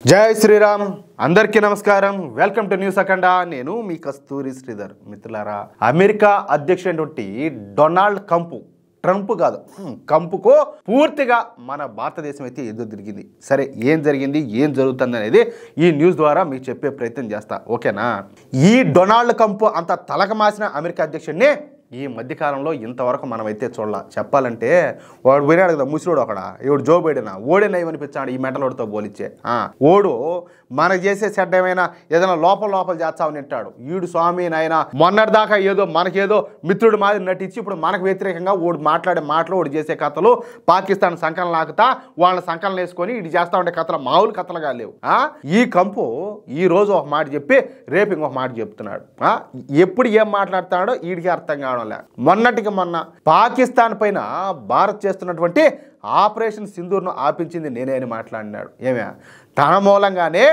జై శ్రీరామ్ అందరికీ నమస్కారం వెల్కమ్ టు న్యూస్ అఖండ నేను మీ కస్తూరి శ్రీధర్ మిత్రులారా అమెరికా అధ్యక్షుడు డొనాల్డ్ ట్రంప్ కాదు కంపుకు పూర్తిగా మన భారతదేశం అయితే ఎదురు తిరిగింది సరే ఏం జరిగింది ఏం జరుగుతుంది అనేది ఈ న్యూస్ ద్వారా మీకు చెప్పే ప్రయత్నం చేస్తా ఓకేనా ఈ డొనాల్డ్ ట్రంప్ అంత తలకమాసిన అమెరికా అధ్యక్షుడిని ఈ మధ్యకాలంలో ఇంతవరకు మనమైతే చూడాల చెప్పాలంటే వాడు పోయినాడు కదా ముసిలోడు అక్కడ ఇవాడు జో బైడెన్ ఓడే ఏమనిపించాడు ఈ మెంటలోడితో పోలిచ్చే ఓడు మనకు చేసే చెడ్డ ఏమైనా ఏదైనా లోపల చేస్తామని అంటాడు ఈడు స్వామి నాయన మొన్నటిదాకా ఏదో మనకేదో మిత్రుడు మాదిరి నటించి ఇప్పుడు మనకు వ్యతిరేకంగా ఓడు మాట్లాడే మాటలు ఓడి చేసే కథలు పాకిస్తాన్ సంకలనం లాగుతా వాళ్ళ సంకలనం వేసుకొని ఇటు చేస్తా ఉండే కథలు మామూలు కథలుగా లేవు ఈ కంపు ఈ రోజు ఒక మాట చెప్పి రేపు ఇంకొక మాట చెప్తున్నాడు ఎప్పుడు ఏం మాట్లాడుతున్నాడో వీడికి అర్థం కావడం లే మొన్నటికి మొన్న పాకిస్తాన్ పైన భారత్ చేస్తున్నటువంటి ఆపరేషన్ సింధూర్ను ఆపించింది నేనే అని మాట్లాడినాడు ఏమే తన మూలంగానే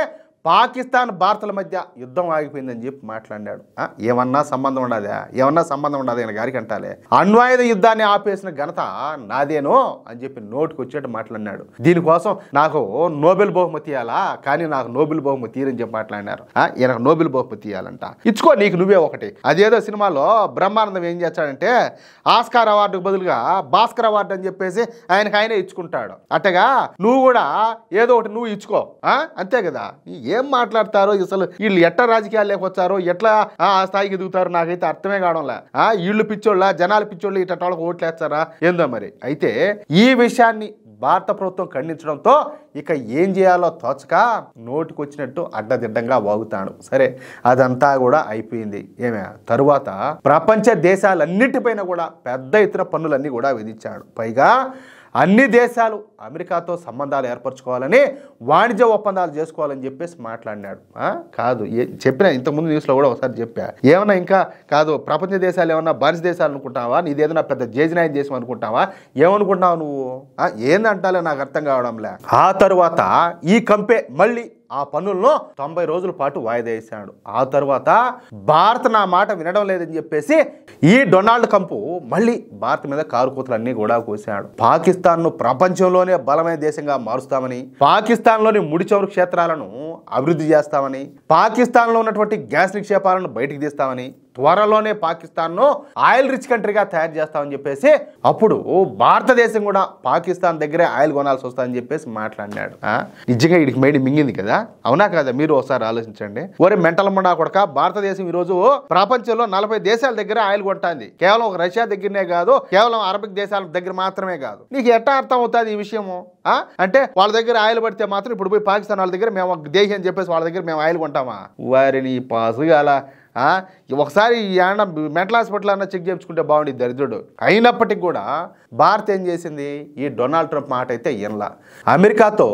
పాకిస్తాన్ భారత్ల మధ్య యుద్ధం ఆగిపోయిందని చెప్పి మాట్లాడినాడు ఏమన్నా సంబంధం ఉండదా ఈయన గారికి అంటాలే అణ్వాయుధ యుద్ధాన్ని ఆపేసిన ఘనత నాదేనో అని చెప్పి నోటికి వచ్చేట్టు మాట్లాడినాడు దీనికోసం నాకు నోబెల్ బహుమతి ఇవ్వాలా కానీ నాకు నోబెల్ బహుమతి తీరని చెప్పి మాట్లాడినారు ఈయనకు నోబెల్ బహుమతి ఇవ్వాలంట ఇచ్చుకో నీకు నువ్వే ఒకటి అదేదో సినిమాలో బ్రహ్మానందం ఏం చేస్తాడంటే ఆస్కార్ అవార్డుకు బదులుగా భాస్కర్ అవార్డు అని చెప్పేసి ఆయనే ఇచ్చుకుంటాడు అట్టగా నువ్వు కూడా ఏదో ఒకటి నువ్వు ఇచ్చుకో అంతే కదా ఏం మాట్లాడతారో అసలు వీళ్ళు ఎట్లా రాజకీయాలు లేకొచ్చారో ఎట్లా ఆ స్థాయికి ఎదుగుతారో నాకైతే అర్థమే కావడంలే వీళ్ళు పిచ్చోళ్ళ జనాలు పిచ్చోళ్ళు ఇట్లా వాళ్ళకి ఓట్లు వేస్తారా ఏందో మరి అయితే ఈ విషయాన్ని భారత ప్రభుత్వం ఖండించడంతో ఇక ఏం చేయాలో తోచక నోటికి వచ్చినట్టు అడ్డదిడ్డంగా వాగుతాడు సరే అదంతా కూడా అయిపోయింది ఏమే తరువాత ప్రపంచ దేశాలన్నిటిపైన కూడా పెద్ద ఎత్తున పన్నులన్నీ కూడా విధించాడు పైగా అన్ని దేశాలు అమెరికాతో సంబంధాలు ఏర్పరచుకోవాలని వాణిజ్య ఒప్పందాలు చేసుకోవాలని చెప్పేసి మాట్లాడినాడు కాదు చెప్పిన ఇంతకుముందు న్యూస్లో కూడా ఒకసారి చెప్పా ఏమన్నా ఇంకా కాదు ప్రపంచ దేశాలు ఏమన్నా బానిస దేశాలు అనుకుంటావా నీదేదన్నా పెద్ద జేజనాయం దేశం అనుకుంటావా ఏమనుకుంటావు నువ్వు ఏందంటాలే నాకు అర్థం కావడంలే ఆ తరువాత ఈ కంపే మళ్ళీ ఆ పన్నులను 90 రోజుల పాటు వాయిదా వేశాడు ఆ తర్వాత భారత్ నా మాట వినడం లేదని చెప్పేసి ఈ డొనాల్డ్ ట్రంప్ మళ్ళీ భారత్ మీద కారుకూతలన్నీ కూడా కోసాడు పాకిస్తాన్ను ప్రపంచంలోనే బలమైన దేశంగా మారుస్తామని పాకిస్తాన్లోని ముడి చమురు క్షేత్రాలను అభివృద్ధి చేస్తామని పాకిస్తాన్లో ఉన్నటువంటి గ్యాస్ నిక్షేపాలను బయటికి తీస్తామని త్వరలోనే పాకిస్తాన్ను ఆయిల్ రిచ్ కంట్రీగా తయారు చేస్తామని చెప్పేసి అప్పుడు భారతదేశం కూడా పాకిస్తాన్ దగ్గరే ఆయిల్ కొనాల్సి వస్తుందని చెప్పేసి మాట్లాడినాడు నిజంగా వీడికి మైడి మింగింది కదా అవునా కదా మీరు ఒకసారి ఆలోచించండి ఒరే మెంటల్ మొండా కొడక భారతదేశం ఈ రోజు ప్రపంచంలో 40 దేశాల దగ్గర ఆయిల్ కొంటుంది కేవలం ఒక రష్యా దగ్గరనే కాదు కేవలం అరబిక్ దేశాల దగ్గర మాత్రమే కాదు నీకు ఎట్లా అర్థం అవుతుంది ఈ విషయము అంటే వాళ్ళ దగ్గర ఆయిల్ పడితే మాత్రం ఇప్పుడు పోయి పాకిస్తాన్ వాళ్ళ దగ్గర మేము దేశం అని చెప్పేసి వాళ్ళ దగ్గర మేము ఆయిల్ కొంటామా వారిని పాసుగాల ఒకసారి మెంటల్ హాస్పిటల్ అన్న చెక్ చేయించుకుంటే బాగుండేది దరిద్రుడు అయినప్పటికీ కూడా భారత్ ఏం చేసింది ఈ డొనాల్డ్ ట్రంప్ మాట అయితే ఎన్లా అమెరికాతో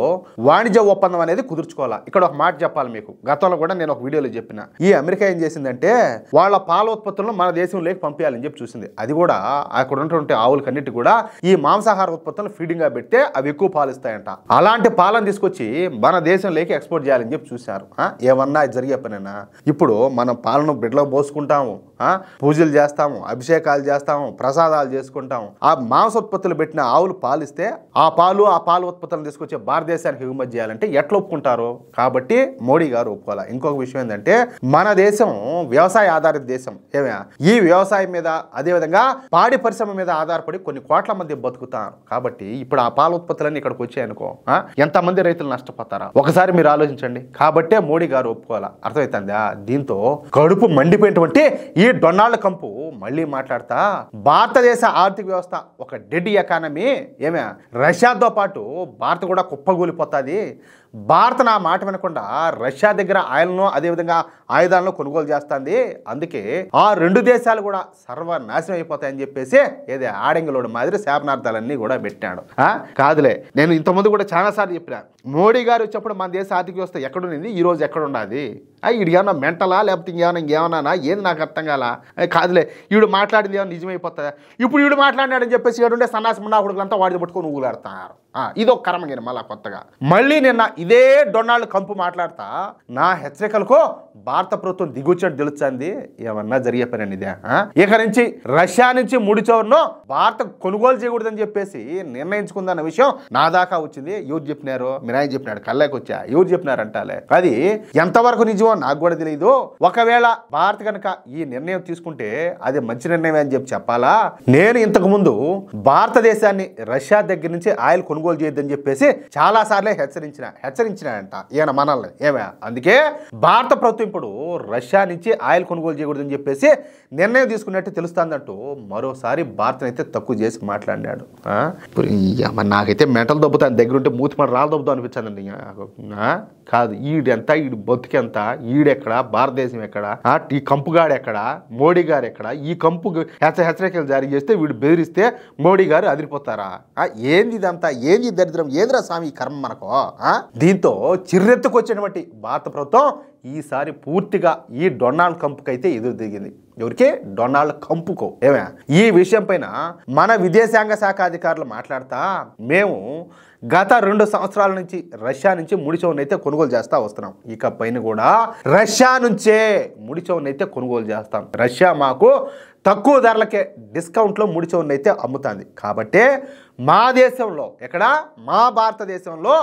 వాణిజ్య ఒప్పందం అనేది కుదుర్చుకోవాలా ఇక్కడ ఒక మాట చెప్పాలి మీకు గతంలో కూడా నేను ఒక వీడియోలో చెప్పిన ఈ అమెరికా ఏం చేసిందంటే వాళ్ళ పాల ఉత్పత్తులను మన దేశంలోకి పంపించాలని చెప్పి చూసింది అది కూడా అక్కడ ఉన్నటువంటి ఆవులకన్నిటి కూడా ఈ మాంసాహార ఉత్పత్తులను ఫీడింగ్ గా పెడితే అవి ఎక్కువ పాలు ఇస్తాయంట అలాంటి పాలను తీసుకొచ్చి మన దేశంలోకి ఎక్స్పోర్ట్ చేయాలని చెప్పి చూశారు ఏమన్నా జరిగే పనేనా ఇప్పుడు మనం పాలను బిడ్డలో పోసుకుంటాము పూజలు చేస్తాము అభిషేకాలు చేస్తాము ప్రసాదాలు చేసుకుంటాము ఆ మాంసోత్పత్తులు పెట్టిన ఆవులు పాలిస్తే ఆ పాలు ఉత్పత్తులను తీసుకొచ్చే భారతదేశానికి ఎగుమతి చేయాలంటే ఎట్లా ఒప్పుకుంటారు కాబట్టి మోడీ గారు ఒప్పుకోవాలి ఇంకొక విషయం ఏంటంటే మన దేశం వ్యవసాయ ఆధారిత దేశం ఈ వ్యవసాయం మీద అదేవిధంగా పాడి పరిశ్రమ మీద ఆధారపడి కొన్ని కోట్ల మంది బతుకుతారు కాబట్టి ఇప్పుడు ఆ పాల ఉత్పత్తులన్నీ ఇక్కడికి వచ్చాయనుకో ఎంతమంది రైతులు నష్టపోతారా ఒకసారి మీరు ఆలోచించండి కాబట్టే మోడీ గారు ఒప్పుకోవాలా అర్థమవుతుందా దీంతో కడుపు మండిపోయినటువంటి ఈ డొనాల్డ్ ట్రంప్ మళ్ళీ మాట్లాడతా భారతదేశ ఆర్థిక వ్యవస్థ ఒక డెడ్ ఎకానమీ రష్యాతో పాటు భారత్ కూడా కుప్పగూలిపోతుంది భారత్ నా మాట వినకుండా రష్యా దగ్గర ఆయిల్ను అదేవిధంగా ఆయుధాలను కొనుగోలు చేస్తుంది అందుకే ఆ రెండు దేశాలు కూడా సర్వనాశనం అయిపోతాయని చెప్పేసి ఏదే ఆడంగిలోడు మాదిరి శాపనార్థాలన్నీ కూడా పెట్టాడు కాదులే నేను ఇంతకుముందు కూడా చాలాసార్లు చెప్పినా మోడీ గారు వచ్చేప్పుడు మన దేశ ఆర్థిక వ్యవస్థ ఎక్కడుంది ఈ రోజు ఎక్కడ ఉన్నది వీడు ఏమన్నా మెంటలా లేకపోతే ఇంకేమన్నా ఏది నాకు అర్థం కాలా కాదులే వీడు మాట్లాడింది ఏమన్నా నిజమైపోతుందా ఇప్పుడు వీడు మాట్లాడినాడని చెప్పేసి ఏడుండే సన్నాసి మున్నా కొడుకులంతా వాడిని పట్టుకొని ఊగులాడుతున్నారు ఇదొక కర్మగిన మళ్ళా కొత్తగా. మళ్ళీ నిన్న ఇదే డొనాల్డ్ ట్రంప్ మాట్లాడతా నా హెచ్చరికలకు భారత ప్రభుత్వం దిగుచ్చినట్టు తెలుస్తుంది. ఏమన్నా జరిగే పని ఇదే. ఇక నుంచి రష్యా నుంచి ముడి చమురును భారత కొనుగోలు చేయకూడదని చెప్పేసి నిర్ణయించుకుందన్న విషయం నా దాకా వచ్చింది. ఎవరు చెప్పినారు? మీరాయన చెప్పినాడు, కళ్ళకి వచ్చా. ఎవరు చెప్పినారంటాలే. అది ఎంతవరకు నిజమో నాకు కూడా తెలియదు. ఒకవేళ భారత్ కనుక ఈ నిర్ణయం తీసుకుంటే అది మంచి నిర్ణయం అని చెప్పాలా? నేను ఇంతకు ముందు భారతదేశాన్ని రష్యా దగ్గర నుంచి ఆయిల్ కొనుగోలు చేయొద్దని చెప్పేసి చాలా సార్లే హెచ్చరించినాయంట ఈయన మనల్ని. ఏమే అందుకే భారత ప్రభుత్వం ఇప్పుడు రష్యా నుంచి ఆయిల్ కొనుగోలు చేయకూడదని చెప్పేసి నిర్ణయం తీసుకున్నట్టు తెలుస్తుందంటూ మరోసారి భారత్ అయితే తక్కువ చేసి మాట్లాడినాడు. నాకైతే మెంటల్ దొబ్బుతాను దగ్గరుంటే మూతి మన రాళ్ళు దొబ్బుతాం అనిపించానండి. కాదు, ఈడెంత, ఈడు బతుకెంత, ఈడెక్కడ, భారతదేశం ఎక్కడ, ఈ కంపుగాడు ఎక్కడ, మోడీ గారు ఎక్కడ? ఈ కంపు హెచ్చరికలు జారీ చేస్తే వీడు బెదిరిస్తే మోడీ గారు అదిరిపోతారా? ఏంది ఇదంతా? ఏంది దరిద్రం? ఏంద్రా స్వామి కర్మ మనకు? దీంతో చిర్రెత్తుకొచ్చినటువంటి భారత ప్రభుత్వం ఈసారి పూర్తిగా ఈ డొనాల్డ్ ట్రంప్కి అయితే ఎదురు దిగింది. ఎవరికి? డొనాల్డ్ ట్రంప్కు. ఏమే ఈ విషయం పైన మన విదేశాంగ శాఖ అధికారులు మాట్లాడతా మేము గత 2 సంవత్సరాల నుంచి రష్యా నుంచి ముడి చమురును అయితే కొనుగోలు చేస్తా వస్తున్నాం. ఇక పైన కూడా రష్యా నుంచే ముడి చమురును అయితే కొనుగోలు చేస్తాం. రష్యా మాకు తక్కువ ధరలకే డిస్కౌంట్లో ముడి చమురును అయితే అమ్ముతుంది. కాబట్టి మా దేశంలో మా భారతదేశంలో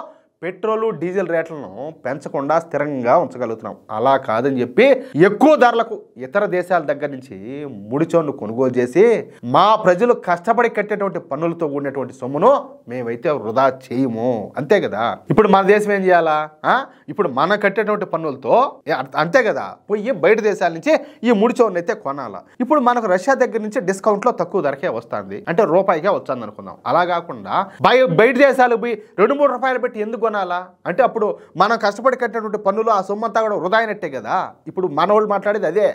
పెట్రోలు డీజిల్ రేట్లను పెంచకుండా స్థిరంగా ఉంచగలుగుతున్నాం. అలా కాదని చెప్పి ఎక్కువ ధరలకు ఇతర దేశాల దగ్గర నుంచి ముడి చమురును కొనుగోలు చేసి మా ప్రజలు కష్టపడి కట్టేటువంటి పన్నులతో కూడినటువంటి సొమ్మును మేమైతే వృధా చేయము. అంతే కదా. ఇప్పుడు మన దేశం ఏం చేయాలా? ఇప్పుడు మనం కట్టేటువంటి పన్నులతో అంతే కదా పోయి బయట దేశాల నుంచి ఈ ముడి చమురును అయితే కొనాలా. ఇప్పుడు మనకు రష్యా దగ్గర నుంచి డిస్కౌంట్లో తక్కువ ధరకే వస్తుంది, అంటే రూపాయికే వస్తుంది అనుకుందాం. అలా కాకుండా బయట దేశాలు పోయి 2-3 రూపాయలు పెట్టి ఎందుకు కొనాలా? అంటే అప్పుడు మనం కష్టపడి కట్టినటువంటి పన్నులు ఆ సొమ్మంతా కూడా వృధా అయినట్టే కదా. ఇప్పుడు మన వాళ్ళు మాట్లాడేది అదే.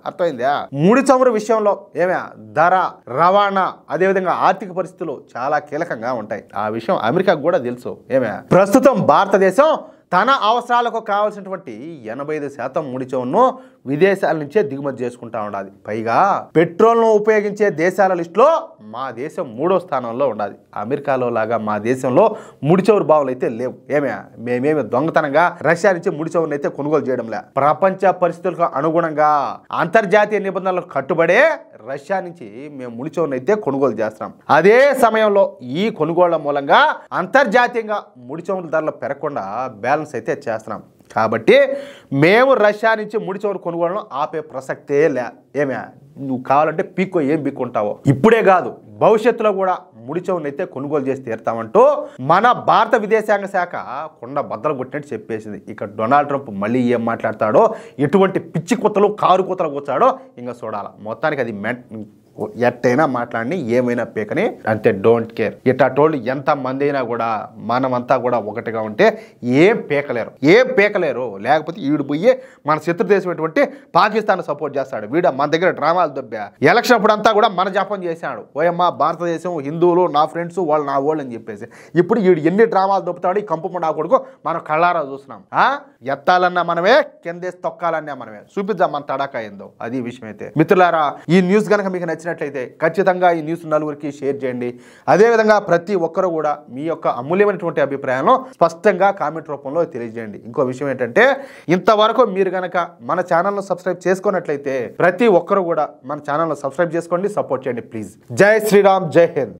అర్థమైందా? ముడి చమురు విషయంలో ఏమే ధర, రవాణా, అదేవిధంగా ఆర్థిక పరిస్థితులు చాలా కీలకంగా ఉంటాయి. ఆ విషయం అమెరికాకు కూడా తెలుసు. ఏమే ప్రస్తుతం భారతదేశం తన అవసరాలకు కావాల్సినటువంటి 85% ముడి చమురును విదేశాల నుంచే దిగుమతి చేసుకుంటా ఉండాలి. పైగా పెట్రోల్ను ఉపయోగించే దేశాల లిస్టులో మా దేశం 3వ స్థానంలో ఉండాలి. అమెరికాలో లాగా మా దేశంలో ముడి చమురు బావులు అయితే లేవు. మేమేమి దొంగతనంగా రష్యా నుంచి ముడి చమురును అయితే కొనుగోలు చేయడంలే. ప్రపంచ పరిస్థితులకు అనుగుణంగా అంతర్జాతీయ నిబంధనలకు కట్టుబడే రష్యా నుంచి మేము ముడి చమురును అయితే కొనుగోలు చేస్తున్నాం. అదే సమయంలో ఈ కొనుగోళ్ల మూలంగా అంతర్జాతీయంగా ముడి చమురు ధరలు పెరగకుండా బ్యాలెన్స్ అయితే చేస్తున్నాం. కాబట్టి మేము రష్యా నుంచి ముడి చమురు కొనుగోలను ఆపే ప్రసక్తే లే. నువ్వు కావాలంటే ఏం పీక్కుంటావో. ఇప్పుడే కాదు, భవిష్యత్తులో కూడా ముడి చమురును అయితే కొనుగోలు చేసి తీరుతామంటూ మన భారత విదేశాంగ శాఖ కొండ బద్దలు కొట్టినట్టు చెప్పేసింది. ఇక డొనాల్డ్ ట్రంప్ మళ్ళీ ఏం మాట్లాడతాడో, ఎటువంటి పిచ్చి కుత్తలు కారు కుత్తలు కూర్చాడో ఇంకా చూడాలి. మొత్తానికి అది ఎట్టయినా మాట్లాడి ఏమైనా పీకని అంతే, డోంట్ కేర్. ఇట్టోళ్ళు ఎంత మంది అయినా కూడా మనమంతా కూడా ఒకటిగా ఉంటే ఏం పీకలేరు. లేకపోతే వీడు పోయి మన శత్రు దేశం అటువంటి పాకిస్తాన్ సపోర్ట్ చేస్తాడు. వీడు మన దగ్గర డ్రామాలు దొబ్బా. ఎలక్షన్ అప్పుడు అంతా కూడా మన జపం చేశాడు. ఓయమ్మ భారతదేశం హిందువులు నా ఫ్రెండ్స్ వాళ్ళు నా వాళ్ళు అని చెప్పేసి. ఇప్పుడు వీడు ఎన్ని డ్రామాలు దొబ్బుతాడు ఈ కంపు నా కొడుకు మనం కళ్ళారా చూస్తున్నాం. ఎత్తాలన్నా మనమే, కిందేసి తొక్కాలన్నా మనమే. చూపిద్దాం మన తడాకా ఏందో. అది విషయం అయితే. మిత్రులారా, ఈ న్యూస్ కనుక మీకు నచ్చినట్లయితే ఖచ్చితంగా ఈ న్యూస్ నలుగురికి షేర్ చేయండి. అదేవిధంగా ప్రతి ఒక్కరు కూడా మీ యొక్క అమూల్యమైనటువంటి అభిప్రాయాలను స్పష్టంగా కామెంట్ రూపంలో తెలియజేయండి. ఇంకో విషయం ఏంటంటే, ఇంతవరకు మీరు కనుక మన ఛానల్ను సబ్స్క్రైబ్ చేసుకున్నట్లయితే ప్రతి ఒక్కరు కూడా మన ఛానల్ను సబ్స్క్రైబ్ చేసుకోండి, సపోర్ట్ చేయండి ప్లీజ్. జై శ్రీరామ్, జై హింద్.